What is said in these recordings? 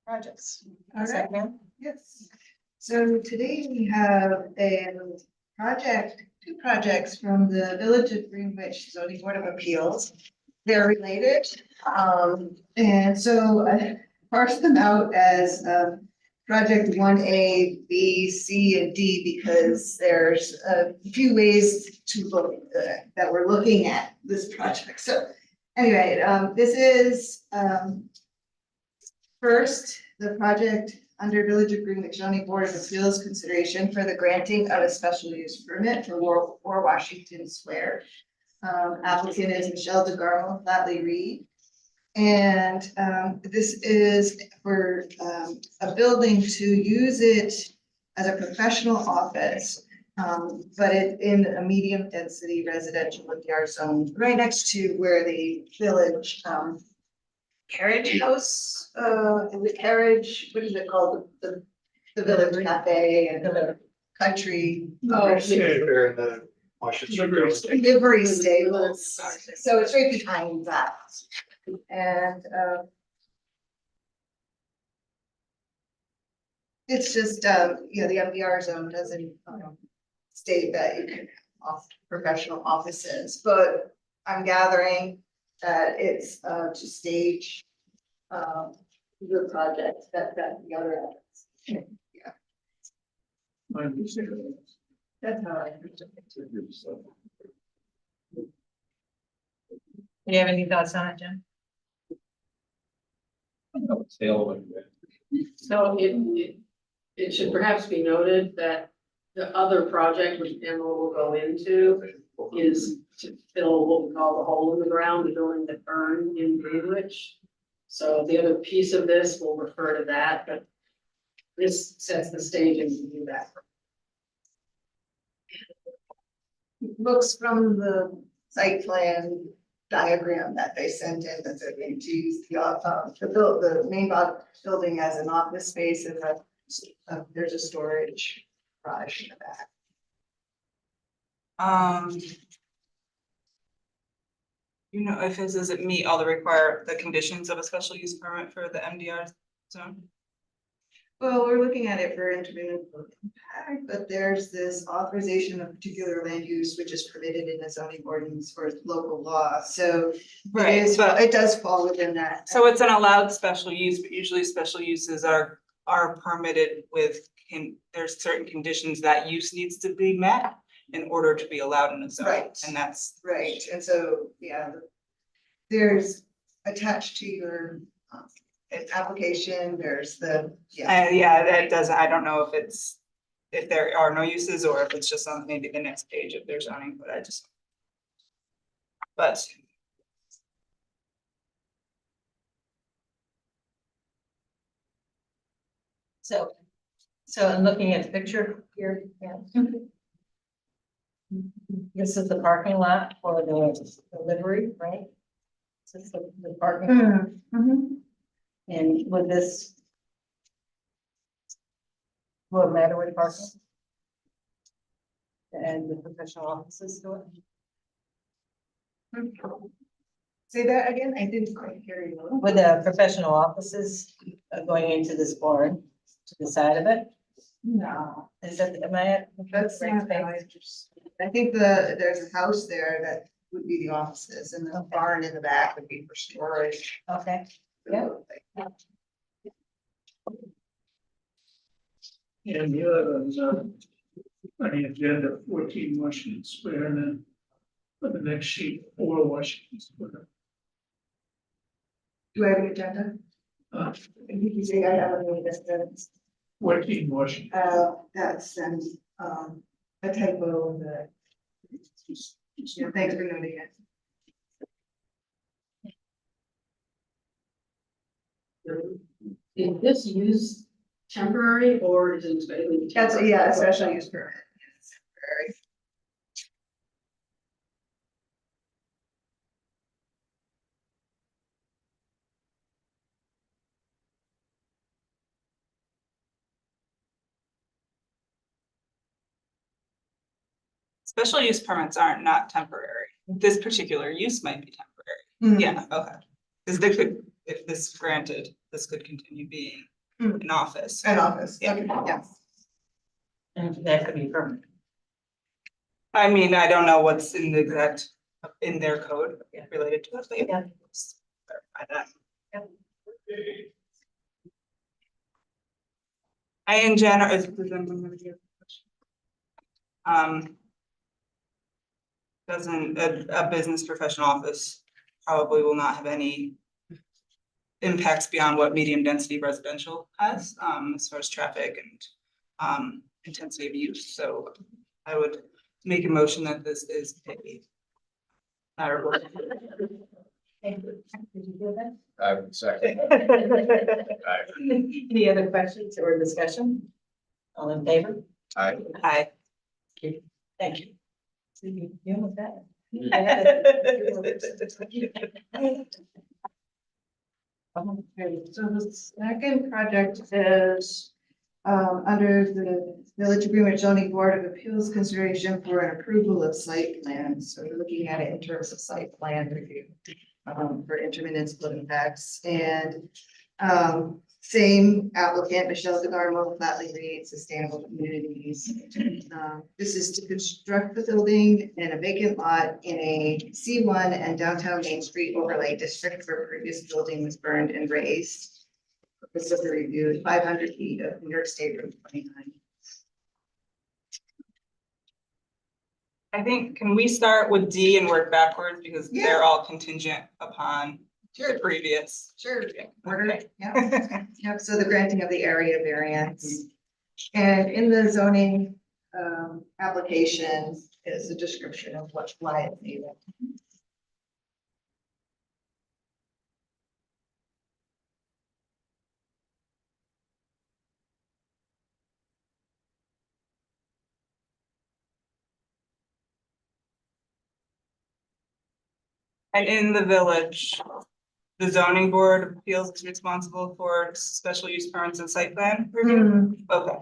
projects. All Is that right. now? Yes. So today we have two projects from the Village of Greenwich Zoning Board of Appeals. They're related, and so I parsed them out as, project 1A, B, C, and D, because there's a few ways to look, that we're looking at this project. So anyway, this is, first, the project under Village of Greenwich Zoning Board of Appeals consideration for the granting of a special use permit for Washington Square. Applicant is Michelle DeGarmo, Flatley Reed. And this is for a building to use it as a professional office, but in a medium density residential yard zone, right next to where the village carriage house, the carriage, what is it called? The village cafe and the country. They're in the Washington. Livery stables. So it's right behind that. And it's just, you know, the MDR zone doesn't state that you can have professional offices, but I'm gathering that it's to stage the project that the other efforts. Yeah, that's how I understand it. Do you have any thoughts on it, Jen? So it should perhaps be noted that the other project which Emma will go into is to fill what we call the hole in the ground, the building that burned in Greenwich. So the other piece of this will refer to that, but this sets the stage and we do that. Looks from the site plan diagram that they sent in, that they're going to use the main building as an office space, and there's a storage garage in the back. You know, if it does it meet all the conditions of a special use permit for the MDR zone? Well, we're looking at it for intermittent impact, but there's this authorization of particular land use, which is permitted in the zoning ordinance for local law, so But it does fall within that. so it's an allowed special use, but usually special uses are permitted with, there's certain conditions that use needs to be met in order to be allowed in a zone. Right. And that's. Right, and so, yeah, there's attached to your application, there's the, yeah. Yeah, that does, I don't know if there are no uses or if it's just on maybe the next page of their zoning, but but. So I'm looking at the picture here, yeah. This is the parking lot for the livery, right? This is the parking, and with this. What matter with parking? And the professional offices to it? Say that again, I didn't quite hear you. With the professional offices going into this barn to the side of it? No, Is that, am I at? that's not how I just, I think there's a house there that would be the offices, and the barn in the back would be for storage. Okay, yeah. And the other is on the agenda, 14 Washington Square, and then for the next sheet, 4 Washington Square. Do I have an agenda? Uh, I think you say I have a distance. 14 Washington. That's a typo that, yeah, thanks for noting it. Is this use temporary or is it? That's, yeah, a special use permit. Yes, temporary. Special use permits aren't not temporary. This particular use might be temporary. Yeah, okay. Because there could, if this granted, this could continue being. an office. An office, Yeah. okay, yes. And that could be permanent. I mean, I don't know what's in the exact, in their code Yeah. related to it, but yeah. Yeah. Just clarify that. I in general, does anyone have any other question? Doesn't, a business professional office probably will not have any impacts beyond what medium density residential has, as far as traffic and, intensity of use, so I would make a motion that this is a matter of- Thank you. Did you hear that? I would second. Any other questions or discussion? All in favor? Aye. Aye. Thank you. So you almost got it. Okay, so the second project is under the Village Agreement Zoning Board of Appeals consideration for an approval of site plan. So we're looking at it in terms of site plan review for intermittent split impacts and same applicant, Michelle DeGarmo, Flatley Reed, Sustainable Communities. This is to construct the building in a vacant lot in a C1 and downtown Main Street overlay district where previous building was burned and razed. Purpose of the review, 500 feet of New York State Route 29. I think, can we start with D and work backwards, because Yeah. they're all contingent upon the previous. Sure. Order, Okay. yeah. Yep, so the granting of the area variance. And in the zoning application is a description of why it's needed. And in the village, the zoning board of appeals is responsible for special use permits and site plan review? Okay.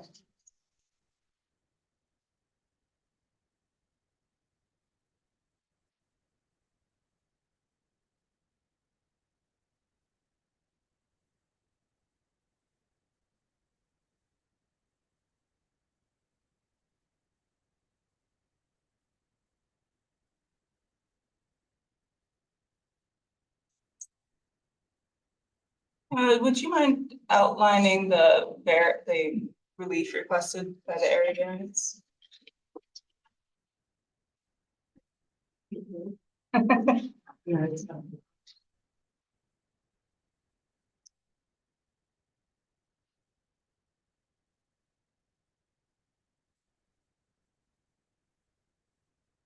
Would you mind outlining the relief requested by the area variance? Yeah, it's,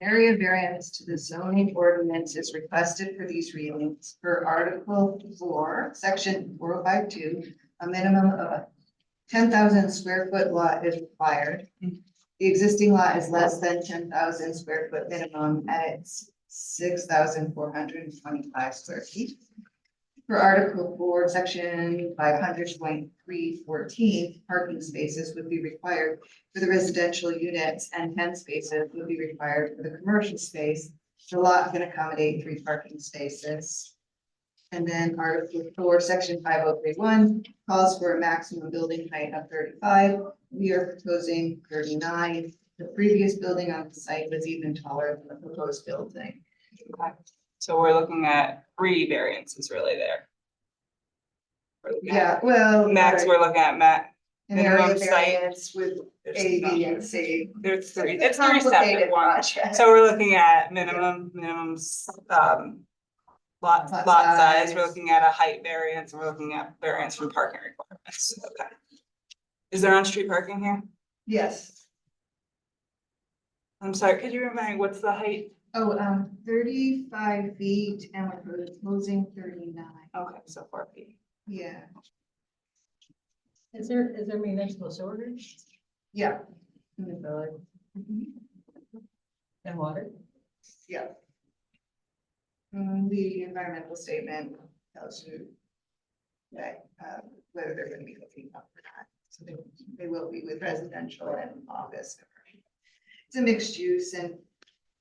Area variance to the zoning ordinance is requested for these reasons. Per Article 4, Section 4052, a minimum of a 10,000 square foot lot is required. The existing lot is less than 10,000 square foot minimum and it's 6,425 square feet. For Article 4, Section 500.314, parking spaces would be required for the residential units and 10 spaces would be required for the commercial space. The lot can accommodate 3 parking spaces. And then Article 4, Section 5031 calls for a maximum building height of 35. We are proposing 39. The previous building on the site was even taller than the proposed building. So we're looking at 3 variances really there. We're looking at- Yeah, well. Max, we're looking at An area minimum site. variance with there's A, no- B, and C. There's 3, It's a it's 3 separate complicated ones. project. So we're looking at minimums, lot Lot size, size. we're looking at a height variance, we're looking at variance from parking requirements, okay. Is there on-street parking here? Yes. I'm sorry, could you remind me, what's the height? Oh, 35 feet and we're proposing 39. Okay, so 4 feet. Yeah, is there municipal sewer yeah, in the village and water? yeah. The environmental statement tells you that, whether they're gonna be hooking up or not. So they will be with residential and office. It's a mixed use and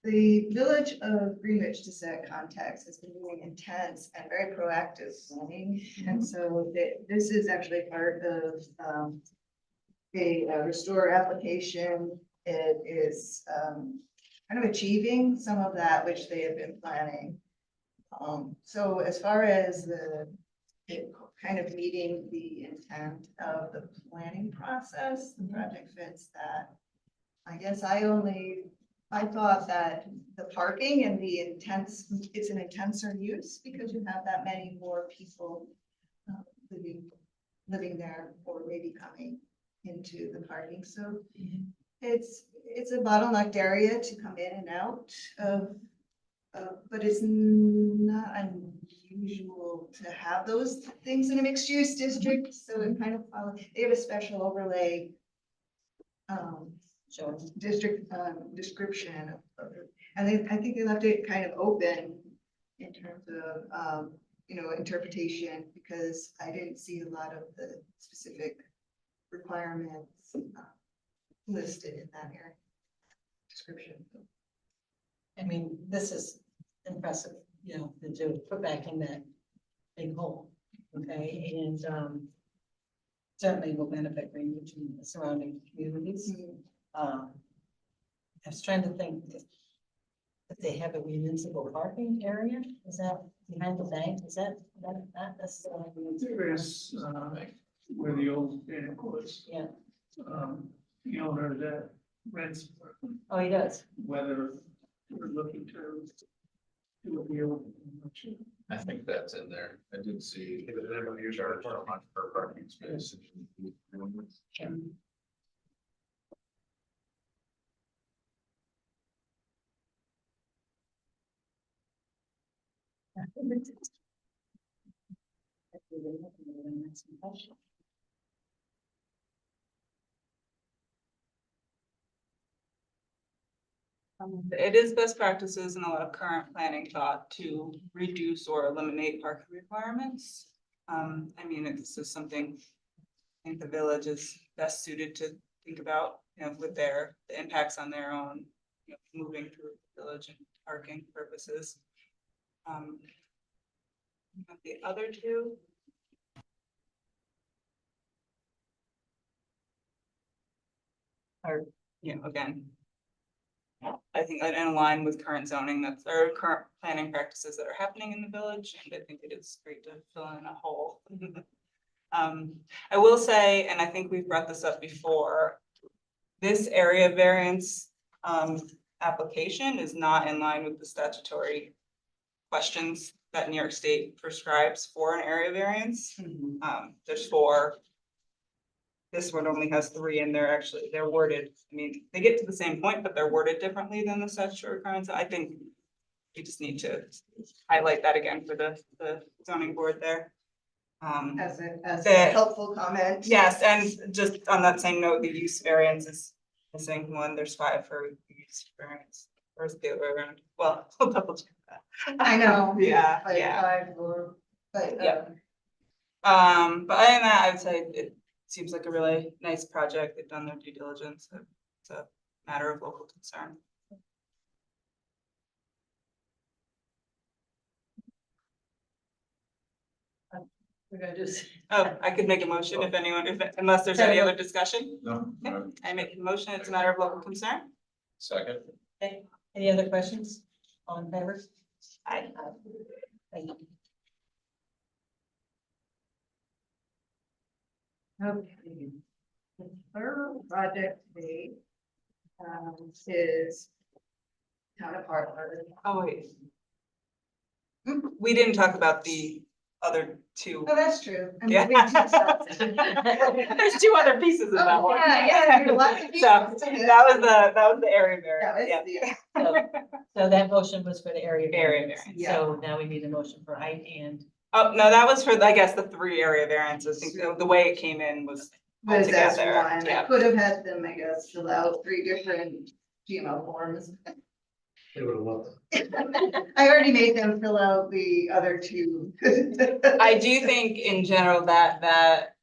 The Village of Greenwich, to set context, has been doing intense and very proactive planning. And so this is actually part of a restore application. It is kind of achieving some of that which they have been planning. So as far as it kind of meeting the intent of the planning process, the project fits that. I guess I thought that the parking and it's an intenser use because you have that many more people living there or maybe coming into the parking. So it's a bottlenecked area to come in and out of, but it's not unusual to have those things in a mixed use district. So it kind of follows, they have a special overlay Sure. district description of it. And I think they left it kind of open in terms of, interpretation, because I didn't see a lot of the specific requirements listed in that area description. I mean, this is impressive, to do, put back in that big hole, okay, and, certainly will benefit Greenwich and the surrounding communities. I was trying to think if they have a municipal parking area, is that behind the bank, is that not necessarily? There is, where the old bank was. Yeah, The owner that rents, oh, he does, whether we're looking to do a deal. I'm not sure. I think that's in there. I did see. Charge so much per parking space. It is best practices and a lot of current planning thought to reduce or eliminate parking requirements. I mean, this is something I think the village is best suited to think about, with the impacts on their own, moving through the village and parking purposes. The other two. Are, again, I think in line with current zoning, that's our current planning practices that are happening in the village, and I think it is great to fill in a hole. I will say, and I think we've brought this up before, this area variance application is not in line with the statutory questions that New York State prescribes for an area variance. There's 4. This one only has 3, and they're worded, I mean, they get to the same point, but they're worded differently than the statutory requirements. I think we just need to highlight that again for the zoning board there. As a helpful comment. Yes, and just on that same note, the use variance is missing 1, there's 5 for use variance, or is it the other way around? Well, I'll double check that. I know. Yeah, Like yeah. 5 or, but, Yeah. But other than that, I would say it seems like a really nice project. They've done their due diligence. It's a matter of local concern. we're gonna do. Oh, I could make a motion unless there's any other discussion. No. I make a motion. It's a matter of local concern. Second. Okay, any other questions? All in favor? Aye. Thank you. okay. The third project today is town of Hartford. Oh, wait. We didn't talk about the other 2. Oh, that's true. I'm Yeah. moving to stuff. There's 2 other pieces of that Oh, one. yeah, there's lots of So pieces to this. that was the area That was variance. Yeah. So that motion was for the area Area variance. variance. So now we need a motion for height and, Oh, no, that was for, I guess, the 3 area variances. I think the way it came in was all Was as together. one. I Yeah. could have had them, I guess, fill out 3 different GMO forms. They would have loved it. I already made them fill out the other 2. I do think in general that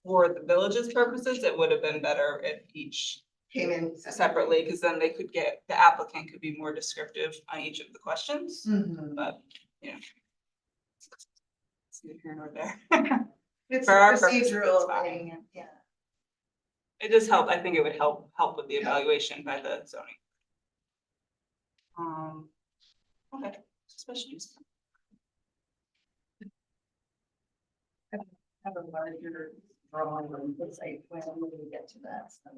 for the village's purposes, it would have been better if each came in separately, because then they could get, the applicant could be more descriptive on each of the questions, Mhm. but, you know. It's neither here nor there. It's For a our purposes, procedural it's fine. thing, yeah. It does help, I think it would help with the evaluation by the zoning. Okay, special use. Have a larger drawing on the site plan when we get to that. so.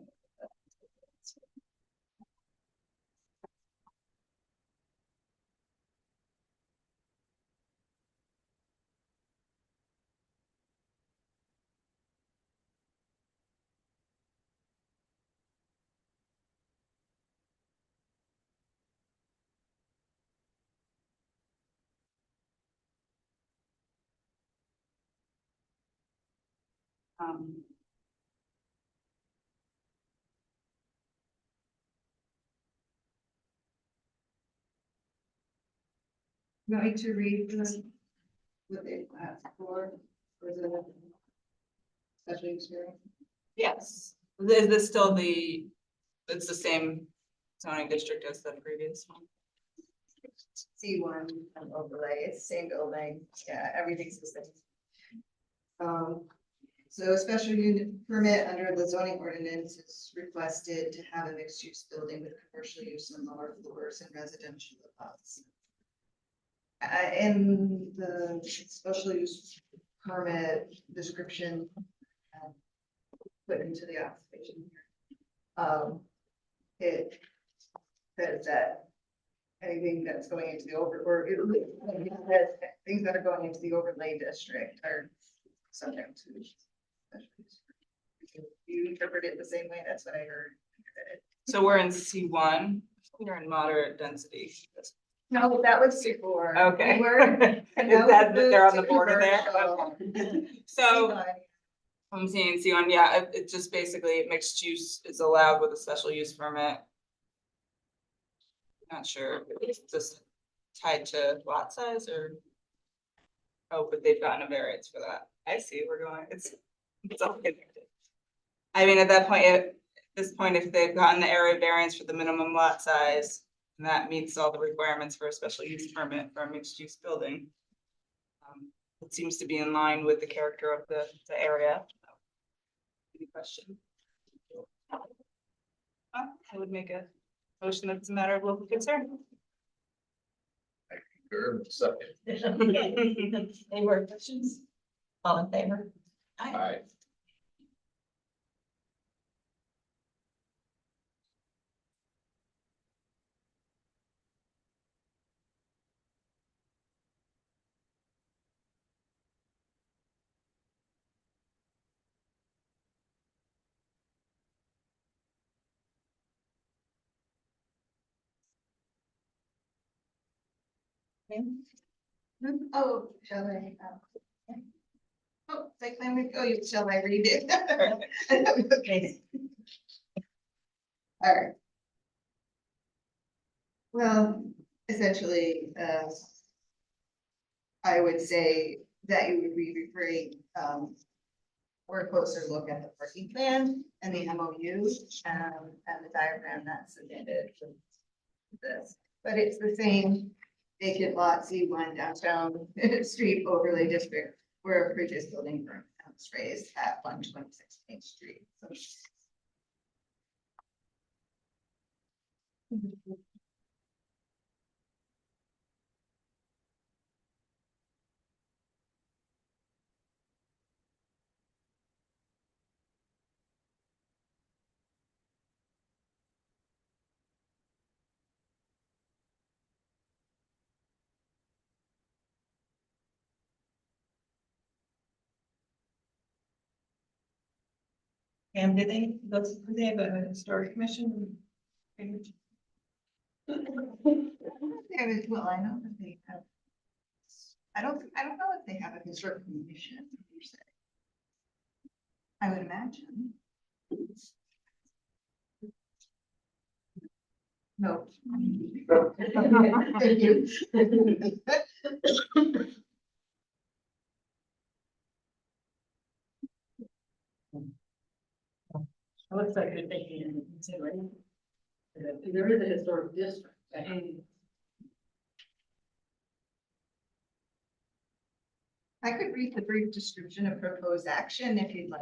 Um, You want me to read this? What they asked for, or is it a special experience? yes, is this still it's the same zoning district as the previous one? C1 overlay, it's the same building, yeah, everything's the same. So a special unit permit under the zoning ordinance is requested to have a mixed use building with commercial use on lower floors and residential above. In the special use permit description, put into the application here. It says that anything that's going into the things that are going into the overlay district are subject to. special use. You interpret it the same way, that's what I heard. So we're in C1, we're in moderate density. No, that was before. Okay. We were- Is that they're on the to border there? commercial. Okay. So I'm seeing C1, yeah, it just basically mixed use is allowed with a special use permit. Not sure, if it's just tied to lot size or. Oh, but they've gotten a variance for that. I see, we're going, it's all connected. I mean, at that point, at this point, if they've gotten the area variance for the minimum lot size, and that meets all the requirements for a special use permit for a mixed use building. It seems to be in line with the character of the area. Any question? I would make a motion that's a matter of local concern. Second. Any more questions? All in favor? Aye. Oh, shall I? Oh, site plan, shall I read it? Okay. All right. Well, essentially, I would say that you would be referring, or a closer look at the parking plan and the MOU, and the diagram that's submitted for this. But it's the same vacant lot C1 downtown street overlay district where a previous building permit was raised at 126 Main Street. So And do they have a historic commission? Well, I know that they have. I don't know if they have a historic commission, per se. I would imagine. No. Thank you. It looks like you're taking it into consideration. And there is a historic district. I could read the brief description of proposed action if you'd like.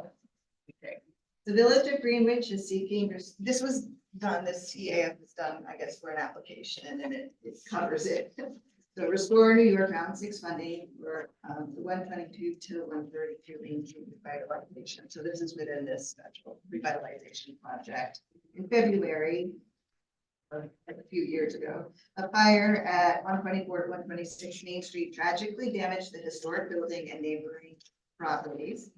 Okay. The Village of Greenwich is seeking, this was done, this EAF was done, I guess, for an application and it covers it. So restore New York Round 6 funding for the 122 to 132 Main Street revitalization. So this is within this special revitalization project. In February, a few years ago, a fire at 124 to 126 Main Street tragically damaged the historic building and neighboring properties.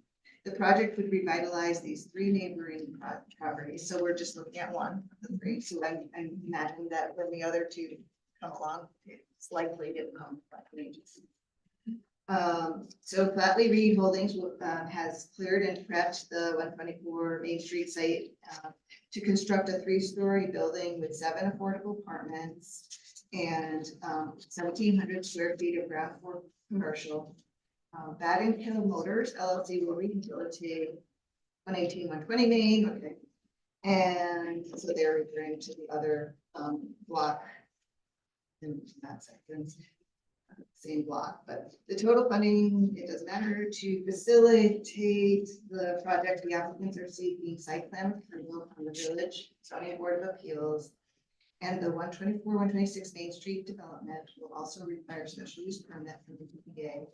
The project would revitalize these 3 neighboring properties. So we're just looking at one of the 3. So I'm imagining that when the other 2 come along, it's likely to come by agency. So Flatley Reed Holdings has cleared and prepped the 124 Main Street site to construct a 3-story building with 7 affordable apartments and 1,700 square feet of ground floor commercial. Batten Hill Motors LLC will rehabilitate 118, 120 Main, okay. And so they're referring to the other block in that section. Same block, but the total funding, it doesn't matter, to facilitate the project, the applicants are seeking site plan approval from the village zoning board of appeals. And the 124, 126 Main Street development will also require special use permit from the EPA.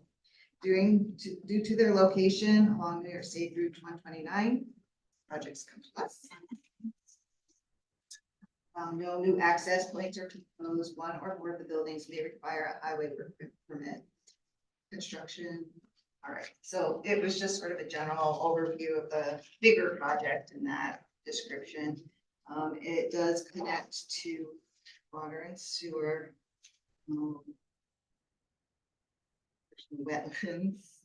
Due to their location along New York State Route 129, projects come to us. No new access points are proposed. 1 or more of the buildings may require a highway permit. Construction. All right, so it was just sort of a general overview of the bigger project in that description. It does connect to water and sewer. Wetlands.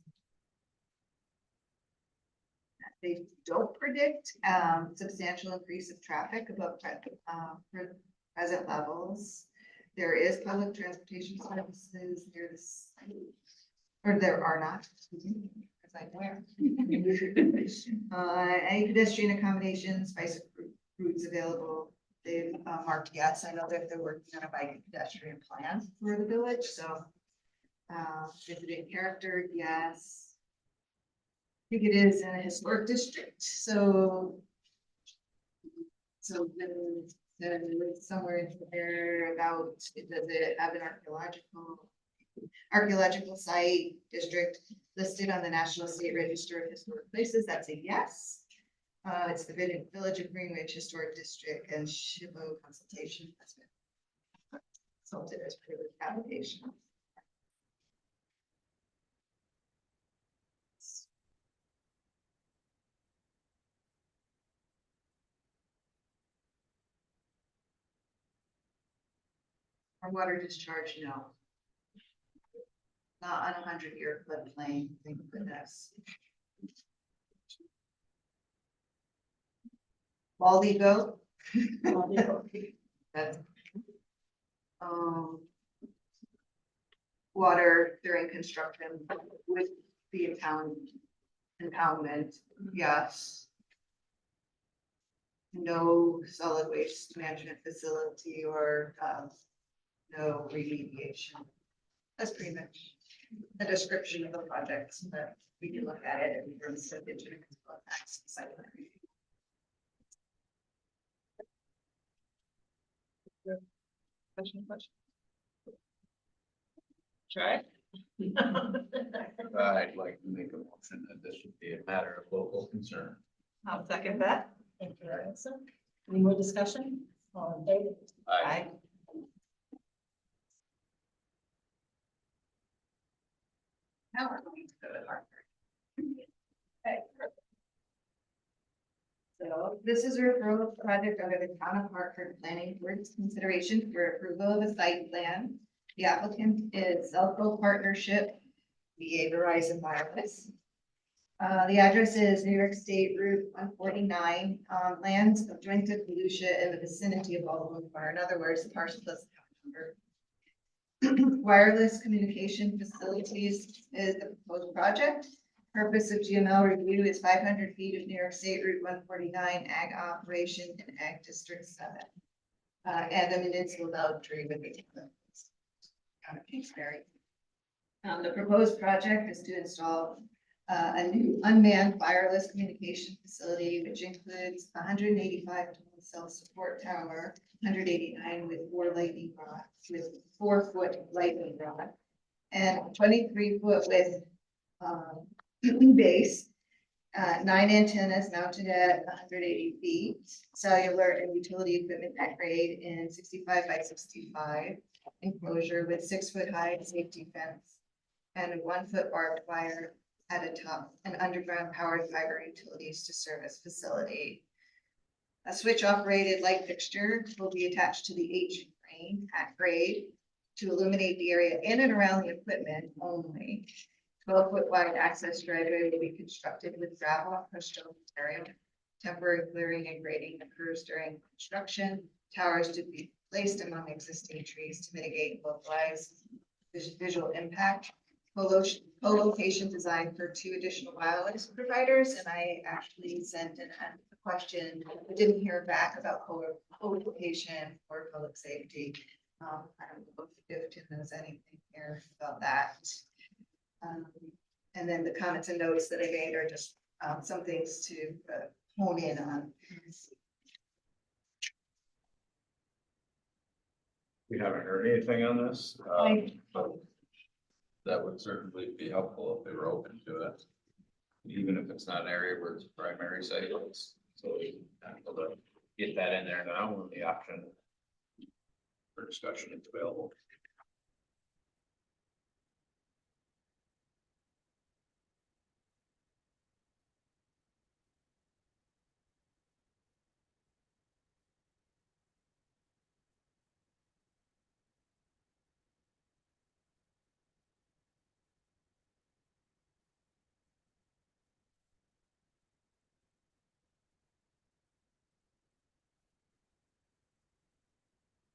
They don't predict substantial increase of traffic above present levels. There is public transportation services near the site, or there are not. It's like where? Any pedestrian accommodations, bicycle routes available. They've marked yes. I know that they're working on a bike and pedestrian plan for the village, so visiting character, yes. I think it is in a historic district, so then somewhere in there about, does it have an archaeological site district listed on the National State Register of Historic Places? That's a yes. It's the Village of Greenwich Historic District and SHPO consultation has been consulted as part of the application. Our water discharge, no. Not on a 100-year floodplain, thank goodness. Baldy goat. That's, water during construction with the impoundment, yes. No solid waste management facility or no remediation. That's pretty much a description of the projects, but we can look at it in terms of engineering impacts and site plan review. Question. Try. I'd like to make a motion that this would be a matter of local concern. I'll second that. Thank you, Alexa. Any more discussion? All in favor? Aye. Now we're going to go to Hartford. Okay. So this is a referral project under the Town of Hartford Planning Board's consideration for approval of a site plan. The applicant is Elko Partnership, VA Verizon Wireless. The address is New York State Route 149, lands of Jointa Volusia in the vicinity of Baldwin Bar. In other words, the parcel doesn't have a number. Wireless communication facilities is the proposed project. Purpose of GML review is 500 feet of New York State Route 149 Ag Operation in Ag District 7. And the municipal boundary with the town of Kingsbury. The proposed project is to install a new unmanned wireless communication facility, which includes 185 cell support tower, 189 with 4-foot lightning rod, and 23-foot with base, 9 antennas mounted at 180 feet, cellular and utility equipment at grade in 65 by 65 enclosure with 6-foot high safety fence and a 1-foot barbed wire at a top and underground powered fiber utilities to service facility. A switch operated light fixture will be attached to the H frame at grade to illuminate the area in and around the equipment only. 12-foot wide access driveway will be constructed with gravel and crushed stone material. Temporary clearing and grading occurs during construction. Towers to be placed among existing trees to mitigate localized visual impact. Co-location designed for 2 additional wireless providers, and I actually sent a question. I didn't hear back about co-location for public safety. I don't know if Tim knows anything here about that. And then the comments and notes that I made are just some things to hone in on. We haven't heard anything on this, I- but that would certainly be helpful if they were open to it. Even if it's not an area where it's a primary site, so we can handle to get that in there now when the option for discussion is available.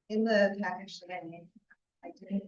In the package that I made, I didn't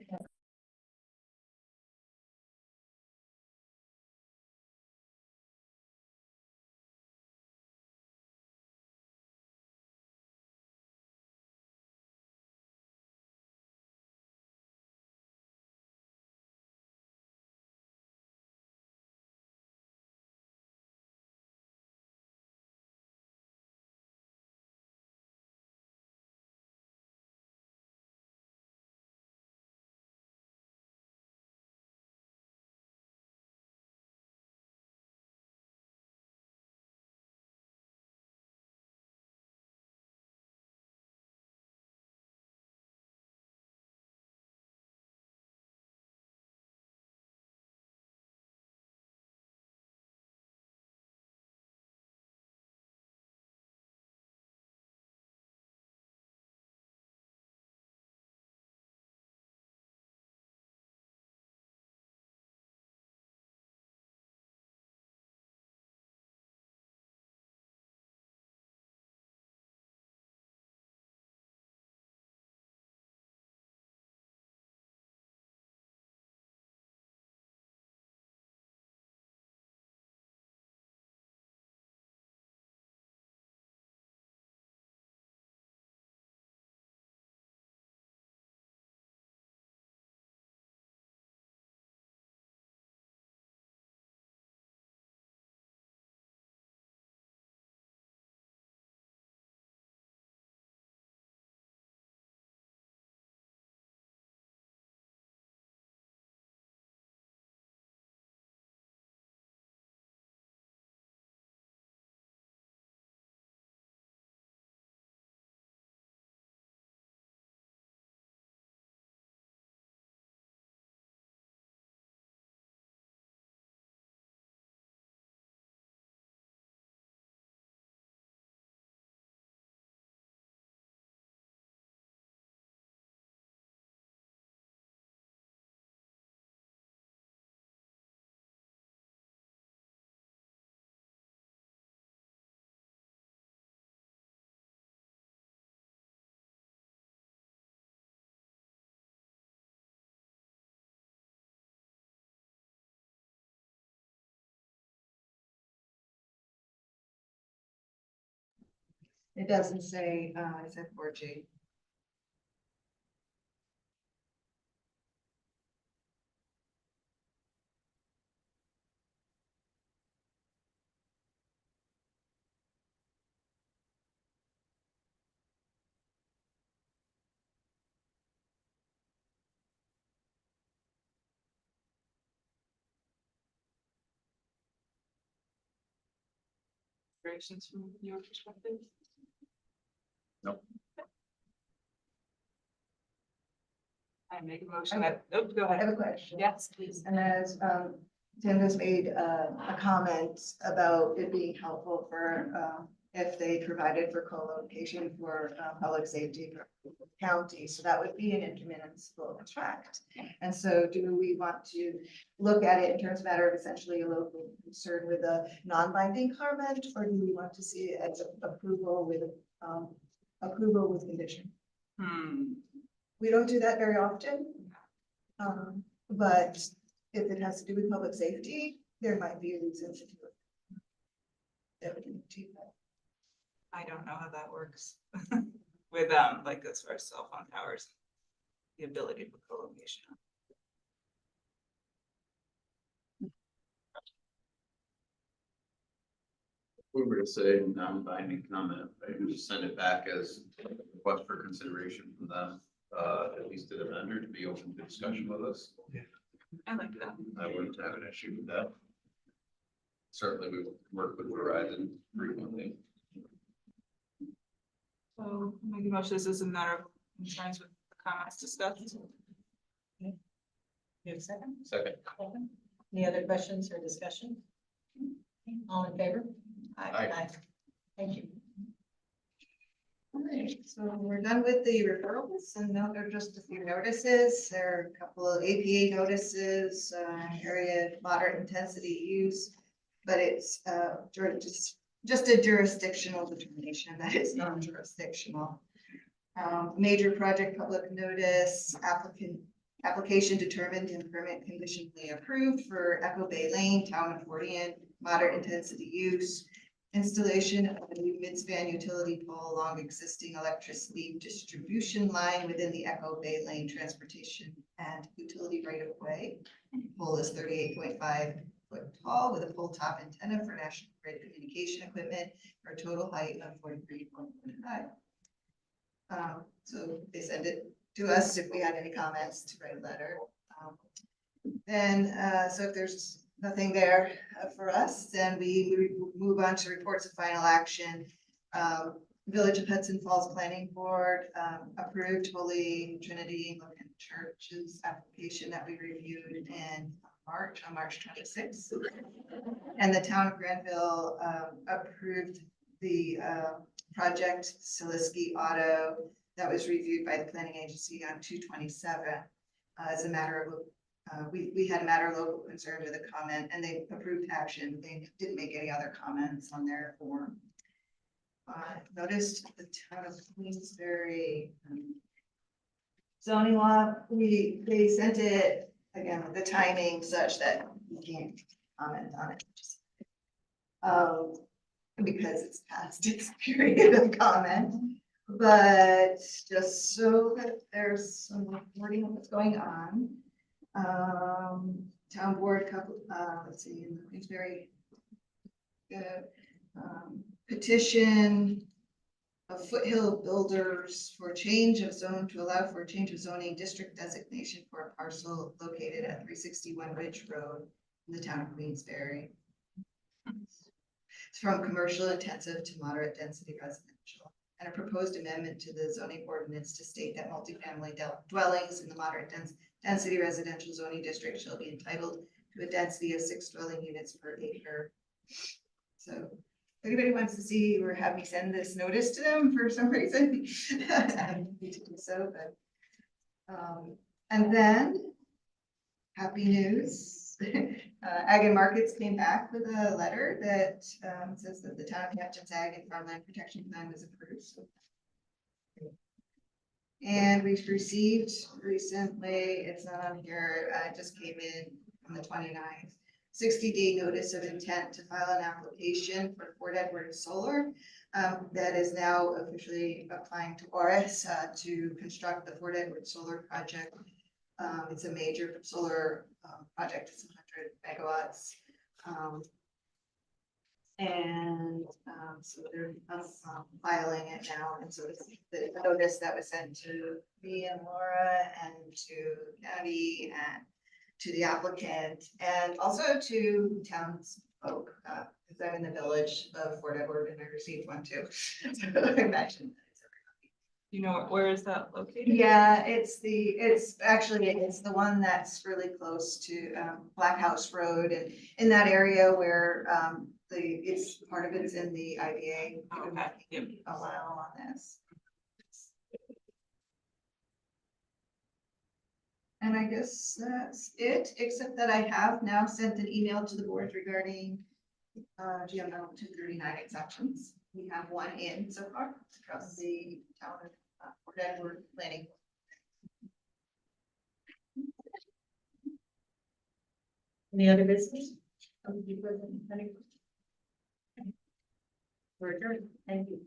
It doesn't say, it said 4G. Considerations from your perspective? I make a motion that, oh, go I ahead. have a question. Yes, please. And as Tim has made a comment about it being helpful for if they provided for co-location for public safety for the county. So that would be an intermunicipal contract. And so do we want to look at it in terms of matter of essentially a local concern with a non-binding comment? Or do we want to see it as approval with condition? We don't do that very often. But if it has to do with public safety, there might be a reason to do it. That we can do that. I don't know how that works with, like as far as cell phone towers, the ability for co-location. If we were to say non-binding comment, I would just send it back as a request for consideration from them, at least to the vendor to be open to discussion with us. I like that. I wouldn't have an issue with that. Certainly, we work with Verizon frequently. So make a motion, this is a matter of concerns with the comments discussed. You have a second? Second, Second. Any other questions or discussion? All in favor? Aye. Thank you. All right, so we're done with the referrals and now there are just a few notices. There are a couple of APA notices, area of moderate intensity use. But it's just a jurisdictional determination that is non-jurisdictional. Major project public notice, application determined and permit conditionally approved for Echo Bay Lane, Town of Fortean, moderate intensity use. Installation of a new mid-span utility pole along existing electricity distribution line within the Echo Bay Lane transportation and utility right of way. Pole is 38.5 foot tall with a pole top antenna for national grid communication equipment for a total height of 43.15. So they send it to us if we had any comments to write a letter. So if there's nothing there for us, then we move on to reports of final action. Village of Hudson Falls Planning Board approved Holy Trinity Anglican Church's application that we reviewed on March 26th. And the town of Granville approved the project Siliski Auto that was reviewed by the planning agency on 2/27. As a matter of, we had a matter of local concern with a comment and they approved action. They didn't make any other comments on their form. Noticed the town of Queensbury zoning law, they sent it again with the timing such that you can't comment on it. Because it's past its period of comment, but just so that there's some reporting of what's going on. Town board couple, let's see, in the Queensbury petition of Foothill Builders for change of zone to allow for a change of zoning district designation for a parcel located at 361 Ridge Road in the town of Queensbury. It's from commercial intensive to moderate density residential, and a proposed amendment to the zoning ordinance to state that multifamily dwellings in the moderate density residential zoning district shall be entitled to a density of 6 dwelling units per acre. So if anybody wants to see or have me send this notice to them for some reason, I'm happy to do so, but and then happy news. Ag and Markets came back with a letter that says that the town of Hampton's Ag and Farmland Protection Plan was approved. So. And we've received recently, it's not on here, it just came in on the 29th, 60-day notice of intent to file an application for Fort Edward Solar. That is now officially applying to ORIS to construct the Fort Edward Solar project. It's a major solar project, it's 100 megawatts. So they're filing it now, and so the notice that was sent to me and Laura and to Patty and to the applicant and also to townsfolk, because I'm in the village of Fort Edward and I received one too. So I imagine. You know, where is that located? Yeah, it's the one that's really close to Black House Road and in that area where it's part of it's in the IBA. Oh, okay, yep. A while on this. And I guess that's it, except that I have now sent an email to the board regarding GML 239 exceptions. We have one in so far across the town of Fort Edward planning. Any other business? We're adjourned. Thank you.